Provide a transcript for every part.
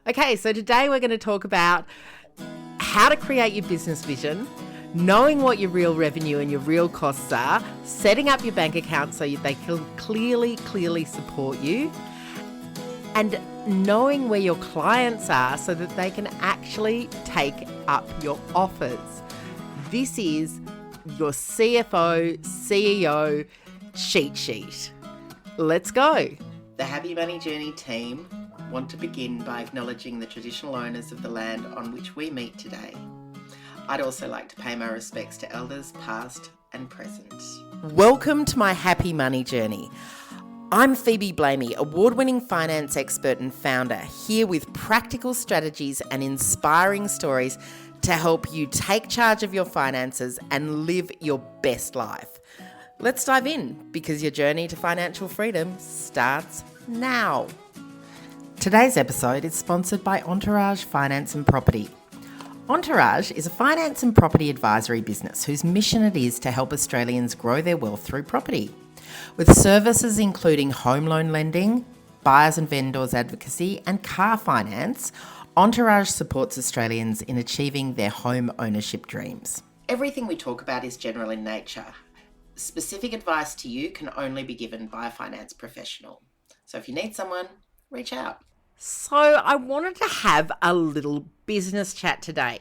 Okay, so today we're going to talk about how to create your business vision, knowing what your real revenue and your real costs are, setting up your bank account so they can clearly support you, and knowing where your clients are so that they can actually take up your offers. This is your CFO, CEO cheat sheet. Let's go. The Happy Money Journey team want to begin by acknowledging the traditional owners of the land on which we meet today. I'd also like to pay my respects to elders past and present. Welcome to my Happy Money Journey. I'm Phoebe Blamey, award-winning finance expert and founder, here with practical strategies and inspiring stories to help you take charge of your finances and live your best life. Let's dive in, because your journey to financial freedom starts now. Today's episode is sponsored by Entourage Finance and Property. Entourage is a finance and property advisory business whose mission it is to help Australians grow their wealth through property. With services including home loan lending, buyers and vendors advocacy, and car finance, Entourage supports Australians in achieving their home ownership dreams. Everything we talk about is general in nature. Specific advice to you can only be given by a finance professional. So if you need someone, reach out. So I wanted to have a little business chat today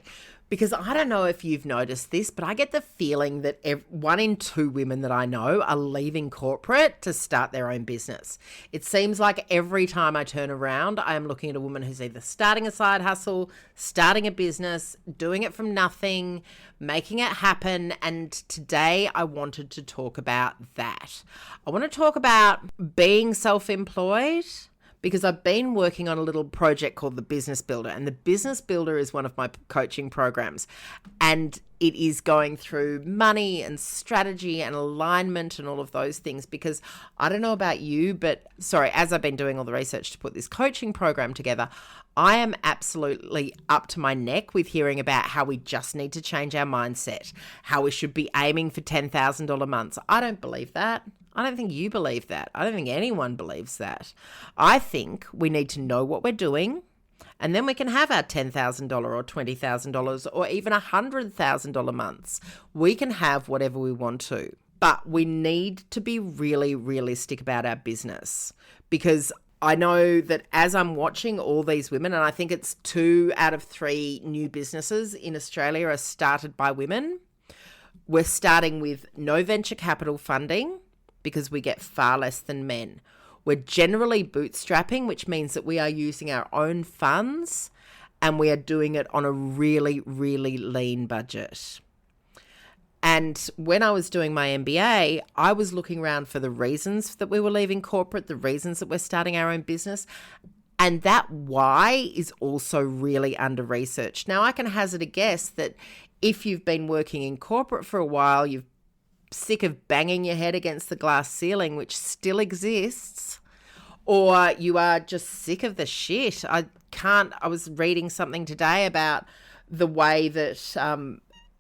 because I don't know if you've noticed this, but I get the feeling that 1 in 2 women that I know are leaving corporate to start their own business. It seems like every time I turn around, I am looking at a woman who's either starting a side hustle, starting a business, doing it from nothing, making it happen. And today I wanted to talk about that. I want to talk about being self-employed, because I've been working on a little project called the Business Builder, and the Business Builder is one of my coaching programs, and it is going through money and strategy and alignment and all of those things, because I don't know about you, but as I've been doing all the research to put this coaching program together, I am absolutely up to my neck with hearing about how we just need to change our mindset, how we should be aiming for $10,000 months. I don't believe that. I don't think you believe that. I don't think anyone believes that. I think we need to know what we're doing, and then we can have our $10,000 or $20,000 or even $100,000 months. We can have whatever we want to, but we need to be really realistic about our business, because I know that as I'm watching all these women, and I think it's 2 out of 3 new businesses in Australia are started by women. We're starting with no venture capital funding, because we get far less than men. We're generally bootstrapping, which means that we are using our own funds and we are doing it on a really lean budget. And when I was doing my MBA, I was looking around for the reasons that we were leaving corporate, the reasons that we're starting our own business. And that why is also really under-researched. Now, I can hazard a guess that if you've been working in corporate for a while, you've sick of banging your head against the glass ceiling, which still exists, or you are just sick of the shit. I was reading something today about the way that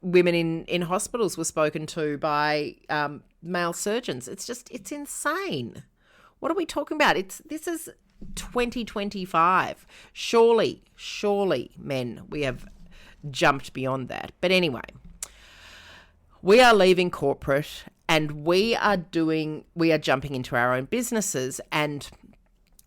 women in hospitals were spoken to by male surgeons. It's insane. What are we talking about? This is 2025. Surely, men, we have jumped beyond that. But anyway, we are leaving corporate and we are jumping into our own businesses, and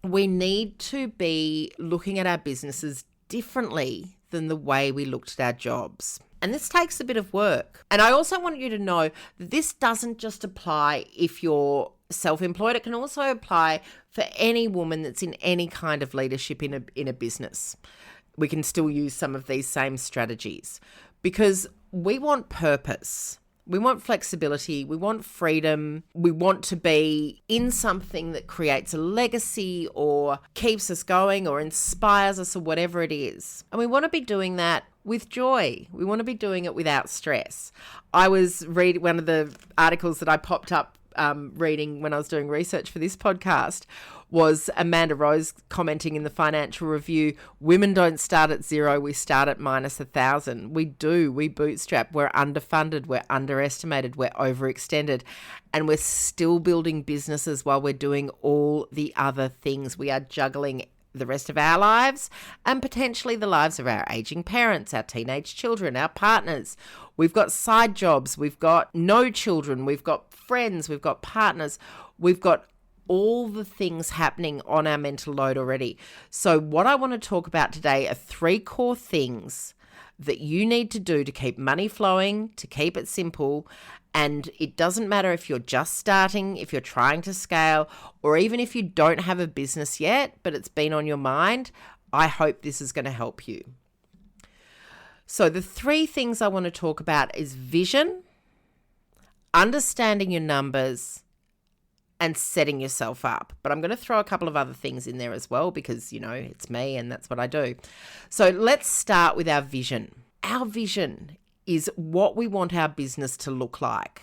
we need to be looking at our businesses differently than the way we looked at our jobs. And this takes a bit of work. And I also want you to know that this doesn't just apply if you're self-employed. It can also apply for any woman that's in any kind of leadership in a business. We can still use some of these same strategies, because we want purpose. We want flexibility, we want freedom, we want to be in something that creates a legacy or keeps us going or inspires us or whatever it is. And we want to be doing that with joy. We want to be doing it without stress. I was reading one of the articles that I popped up reading when I was doing research for this podcast was Amanda Rose commenting in the Financial Review, women don't start at zero, we start at minus 1,000. We do, we bootstrap, we're underfunded, we're underestimated, we're overextended, and we're still building businesses while we're doing all the other things. We are juggling the rest of our lives and potentially the lives of our aging parents, our teenage children, our partners. We've got side jobs, we've got no children, we've got friends, we've got partners, we've got all the things happening on our mental load already. So what I want to talk about today are 3 core things that you need to do to keep money flowing, to keep it simple. And it doesn't matter if you're just starting, if you're trying to scale, or even if you don't have a business yet, but it's been on your mind. I hope this is going to help you. So the 3 things I want to talk about is vision, understanding your numbers, and setting yourself up. But I'm going to throw a couple of other things in there as well because, it's me and that's what I do. So let's start with our vision. Our vision is what we want our business to look like,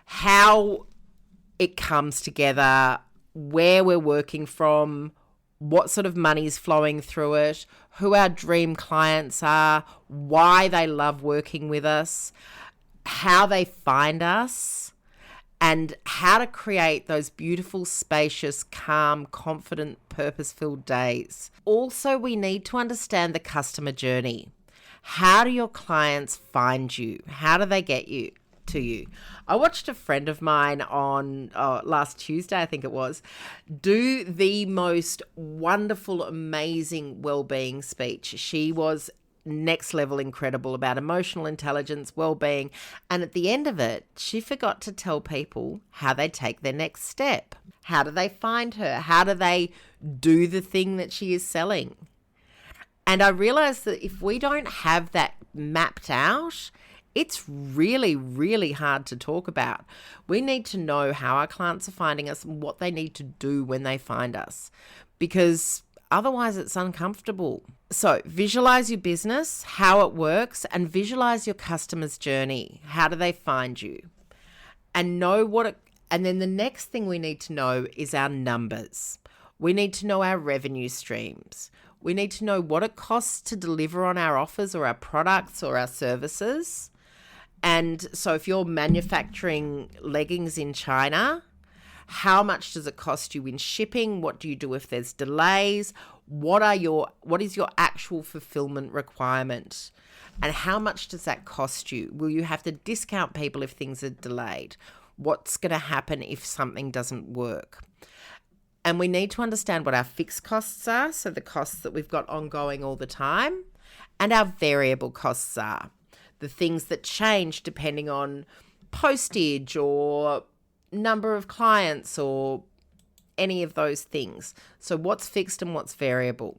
how it comes together, where we're working from, what sort of money is flowing through it, who our dream clients are, why they love working with us, how they find us, and how to create those beautiful, spacious, calm, confident, purpose-filled days. Also, we need to understand the customer journey. How do your clients find you? How do they get you to you? I watched a friend of mine on last Tuesday, I think it was, do the most wonderful, amazing well-being speech. She was next level incredible about emotional intelligence, well-being, and at the end of it, she forgot to tell people how they take their next step. How do they find her? How do they do the thing that she is selling? And I realized that if we don't have that mapped out, it's really, really hard to talk about. We need to know how our clients are finding us and what they need to do when they find us, because otherwise it's uncomfortable. So visualize your business, how it works, and visualize your customer's journey. How do they find you? And and then the next thing we need to know is our numbers. We need to know our revenue streams. We need to know what it costs to deliver on our offers or our products or our services. And so if you're manufacturing leggings in China, how much does it cost you in shipping? What do you do if there's delays? What is your actual fulfillment requirement? And how much does that cost you? Will you have to discount people if things are delayed? What's going to happen if something doesn't work? And we need to understand what our fixed costs are, so the costs that we've got ongoing all the time, and our variable costs are, the things that change depending on postage or number of clients or any of those things. So what's fixed and what's variable?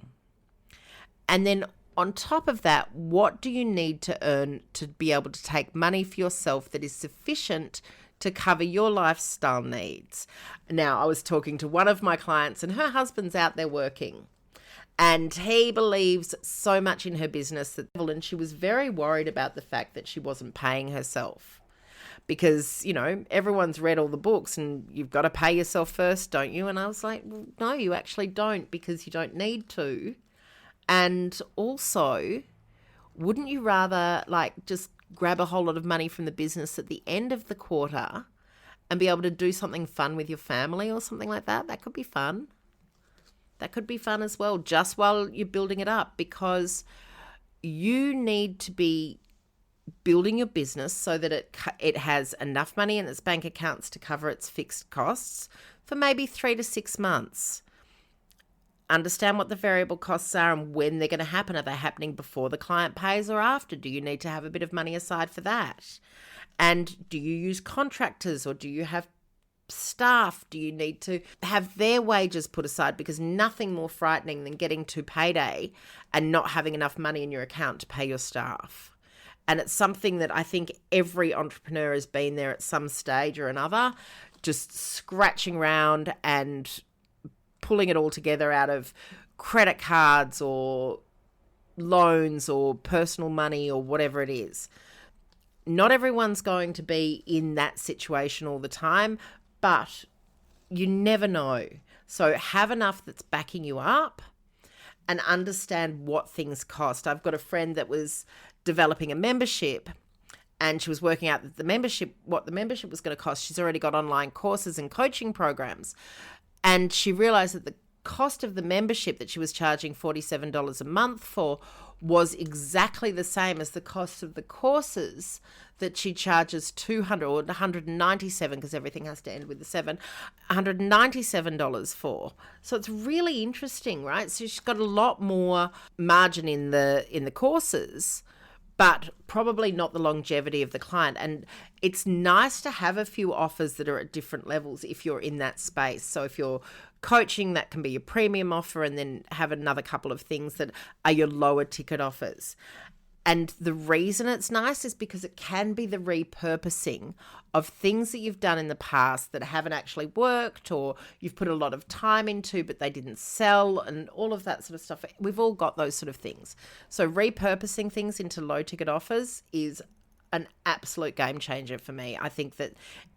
And then on top of that, what do you need to earn to be able to take money for yourself that is sufficient to cover your lifestyle needs? Now, I was talking to one of my clients and her husband's out there working, and he believes so much in her business and she was very worried about the fact that she wasn't paying herself. Because, everyone's read all the books and you've got to pay yourself first, don't you? And I was like, well, no, you actually don't, because you don't need to. And also, wouldn't you rather just grab a whole lot of money from the business at the end of the quarter and be able to do something fun with your family or something like that? That could be fun. That could be fun as well, just while you're building it up, because you need to be building your business so that it has enough money in its bank accounts to cover its fixed costs for maybe 3 to 6 months. Understand what the variable costs are and when they're going to happen. Are they happening before the client pays or after? Do you need to have a bit of money aside for that? And do you use contractors or do you have staff? Do you need to have their wages put aside? Because nothing more frightening than getting to payday and not having enough money in your account to pay your staff. And it's something that I think every entrepreneur has been there at some stage or another, just scratching around and pulling it all together out of credit cards or loans or personal money or whatever it is. Not everyone's going to be in that situation all the time, but you never know. So have enough that's backing you up and understand what things cost. I've got a friend that was developing a membership and she was working out that what the membership was going to cost. She's already got online courses and coaching programs. And she realized that the cost of the membership that she was charging $47 a month for was exactly the same as the cost of the courses that she charges $200 or $197, because everything has to end with the 7, $197 for. So it's really interesting, right? So she's got a lot more margin in the courses, but probably not the longevity of the client. And it's nice to have a few offers that are at different levels if you're in that space. So if you're coaching, that can be your premium offer, and then have another couple of things that are your lower ticket offers. And the reason it's nice is because it can be the repurposing of things that you've done in the past that haven't actually worked, or you've put a lot of time into but they didn't sell, and all of that sort of stuff. We've all got those sort of things. So repurposing things into low ticket offers is an absolute game changer for me. I think that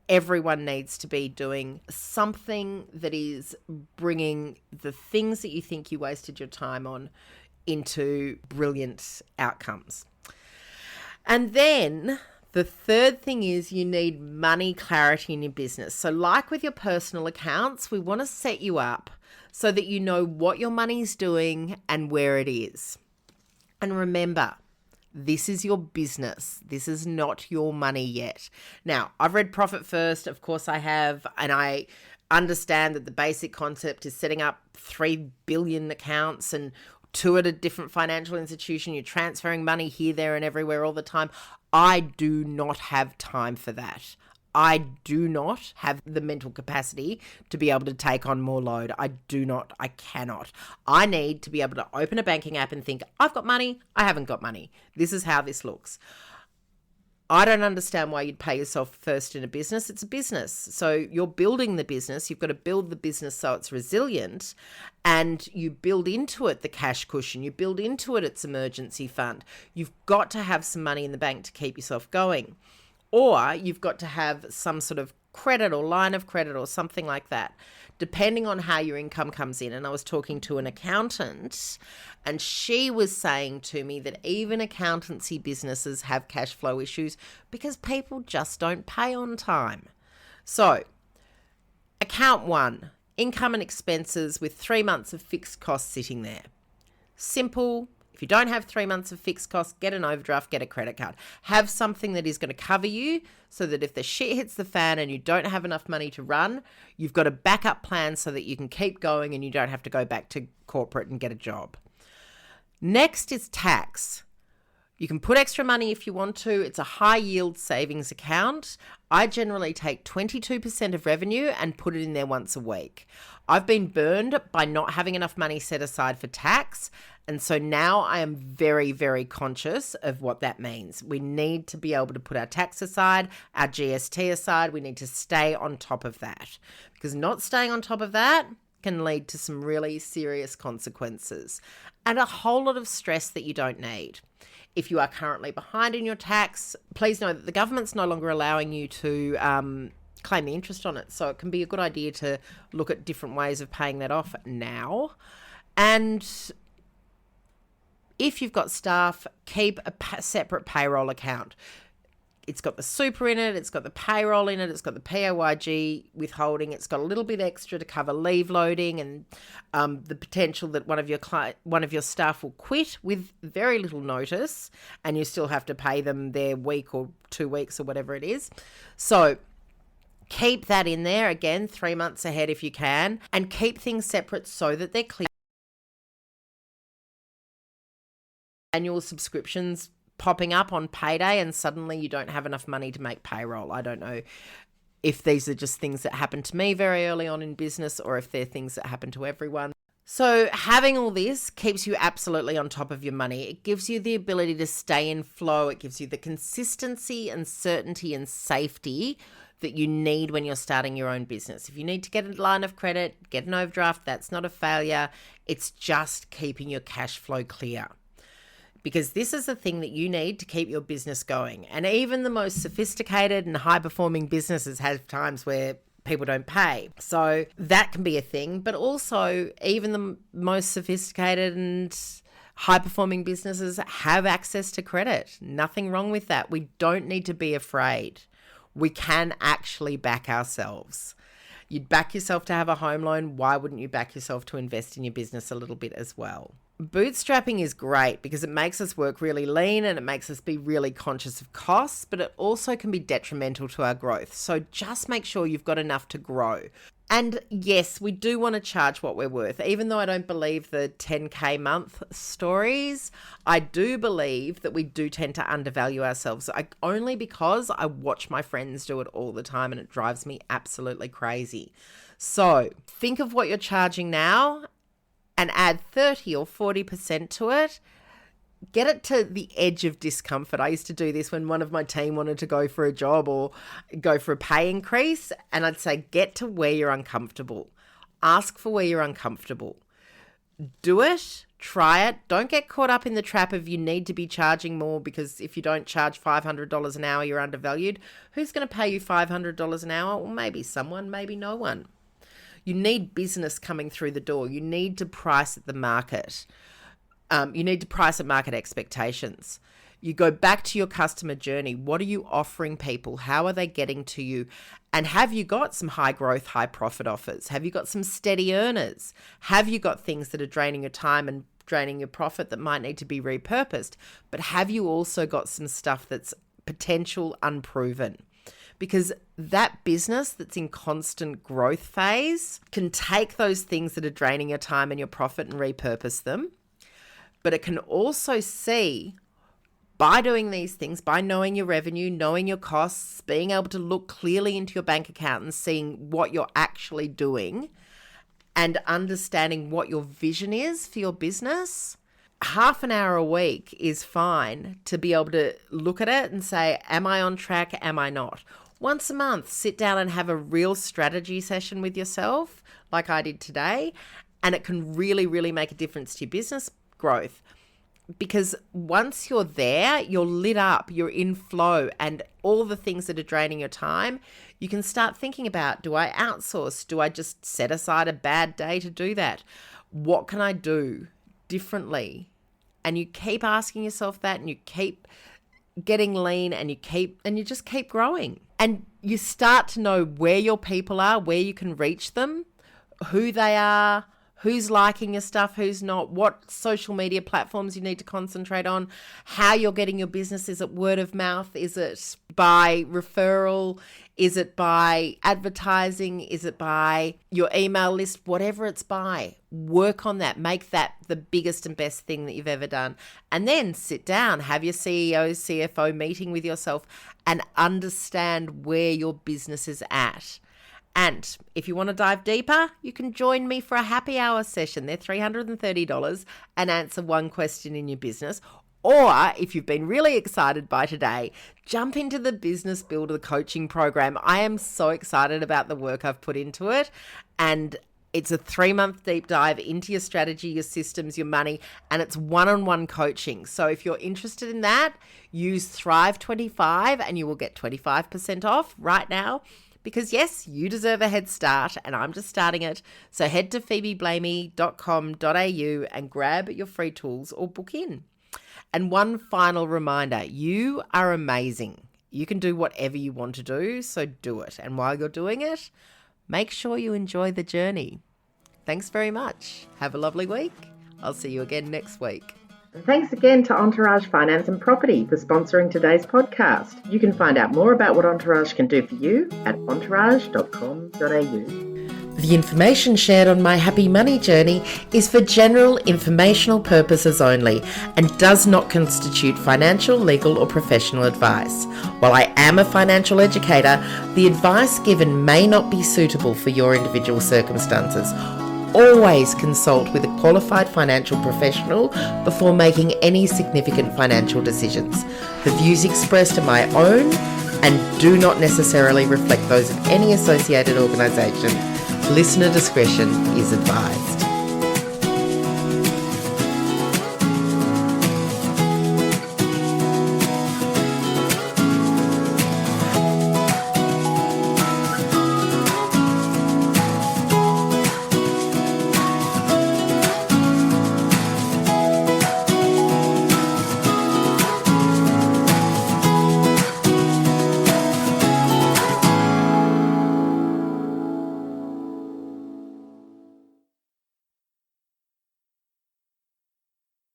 everyone needs to be doing something that is bringing the things that you think you wasted your time on into brilliant outcomes. And then the third thing is you need money clarity in your business. So like with your personal accounts, we want to set you up so that you know what your money's doing and where it is. And remember, this is your business. This is not your money yet. Now, I've read Profit First. Of course I have. And I understand that the basic concept is setting up 3 billion accounts and 2 at a different financial institution. You're transferring money here, there, and everywhere all the time. I do not have time for that. I do not have the mental capacity to be able to take on more load. I cannot. I need to be able to open a banking app and think, I've got money, I haven't got money. This is how this looks. I don't understand why you'd pay yourself first in a business. It's a business. So you're building the business. You've got to build the business so it's resilient, and you build into it the cash cushion. You build into it its emergency fund. You've got to have some money in the bank to keep yourself going. Or you've got to have some sort of credit or line of credit or something like that, depending on how your income comes in. And I was talking to an accountant, and she was saying to me that even accountancy businesses have cash flow issues because people just don't pay on time. So, account 1, income and expenses with 3 months of fixed costs sitting there. Simple. If you don't have 3 months of fixed costs, get an overdraft, get a credit card. Have something that is going to cover you so that if the shit hits the fan and you don't have enough money to run, you've got a backup plan so that you can keep going and you don't have to go back to corporate and get a job. Next is tax. You can put extra money if you want to. It's a high yield savings account. I generally take 22% of revenue and put it in there once a week. I've been burned by not having enough money set aside for tax. And so now I am very, very conscious of what that means. We need to be able to put our tax aside, our GST aside. We need to stay on top of that, because not staying on top of that can lead to some really serious consequences and a whole lot of stress that you don't need. If you are currently behind in your tax, please know that the government's no longer allowing you to claim the interest on it. So it can be a good idea to look at different ways of paying that off now. And if you've got staff, keep a separate payroll account. It's got the super in it, it's got the payroll in it, it's got the PAYG withholding, it's got a little bit extra to cover leave loading and the potential that one of your staff will quit with very little notice and you still have to pay them their week or 2 weeks or whatever it is. So keep that in there, again, 3 months ahead if you can, and keep things separate so that they're clear. Annual subscriptions popping up on payday and suddenly you don't have enough money to make payroll. I don't know if these are just things that happen to me very early on in business or if they're things that happen to everyone. So having all this keeps you absolutely on top of your money. It gives you the ability to stay in flow. It gives you the consistency and certainty and safety that you need when you're starting your own business. If you need to get a line of credit, get an overdraft, that's not a failure. It's just keeping your cash flow clear. Because this is the thing that you need to keep your business going. And even the most sophisticated and high-performing businesses have times where people don't pay. So that can be a thing. But also, even the most sophisticated and high-performing businesses have access to credit. Nothing wrong with that. We don't need to be afraid. We can actually back ourselves. You'd back yourself to have a home loan. Why wouldn't you back yourself to invest in your business a little bit as well? Bootstrapping is great because it makes us work really lean and it makes us be really conscious of costs, but it also can be detrimental to our growth. So just make sure you've got enough to grow. And yes, we do want to charge what we're worth. Even though I don't believe the 10K month stories, I do believe that we do tend to undervalue ourselves. Only because I watch my friends do it all the time and it drives me absolutely crazy. So think of what you're charging now and add 30 or 40% to it. Get it to the edge of discomfort. I used to do this when one of my team wanted to go for a job or go for a pay increase. And I'd say, get to where you're uncomfortable. Ask for where you're uncomfortable. Do it. Try it. Don't get caught up in the trap of you need to be charging more because if you don't charge $500 an hour, you're undervalued. Who's going to pay you $500 an hour? Well, maybe someone, maybe no one. You need business coming through the door. You need to price at the market. You need to price at market expectations. You go back to your customer journey. What are you offering people? How are they getting to you? And have you got some high growth, high profit offers? Have you got some steady earners? Have you got things that are draining your time and draining your profit that might need to be repurposed? But have you also got some stuff that's potential unproven? Because that business that's in constant growth phase can take those things that are draining your time and your profit and repurpose them. But it can also see, by doing these things, by knowing your revenue, knowing your costs, being able to look clearly into your bank account and seeing what you're actually doing and understanding what your vision is for your business, half an hour a week is fine to be able to look at it and say, am I on track? Am I not? Once a month, sit down and have a real strategy session with yourself, like I did today, and it can really, really make a difference to your business growth. Because once you're there, you're lit up, you're in flow, and all the things that are draining your time, you can start thinking about, do I outsource? Do I just set aside a bad day to do that? What can I do differently? And you keep asking yourself that, and you keep getting lean, and you just keep growing. And you start to know where your people are, where you can reach them, who they are, who's liking your stuff, who's not, what social media platforms you need to concentrate on, how you're getting your business. Is it word of mouth? Is it by referral? Is it by advertising? Is it by your email list? Whatever it's by, work on that. Make that the biggest and best thing that you've ever done. And then sit down, have your CEO, CFO meeting with yourself and understand where your business is at. And if you want to dive deeper, you can join me for a happy hour session. They're $330 and answer one question in your business. Or if you've been really excited by today, jump into the Business Builder coaching program. I am so excited about the work I've put into it. And it's a 3-month deep dive into your strategy, your systems, your money, and it's one-on-one coaching. So if you're interested in that, use Thrive25 and you will get 25% off right now. Because yes, you deserve a head start and I'm just starting it. So head to phoebeblamey.com.au and grab your free tools or book in. And one final reminder, you are amazing. You can do whatever you want to do, so do it. And while you're doing it, make sure you enjoy the journey. Thanks very much. Have a lovely week. I'll see you again next week. Thanks again to Entourage Finance and Property for sponsoring today's podcast. You can find out more about what Entourage can do for you at entourage.com.au. The information shared on my happy money journey is for general informational purposes only and does not constitute financial, legal or professional advice. While I am a financial educator, the advice given may not be suitable for your individual circumstances. Always consult with a qualified financial professional before making any significant financial decisions. The views expressed are my own and do not necessarily reflect those of any associated organisation. Listener discretion is advised.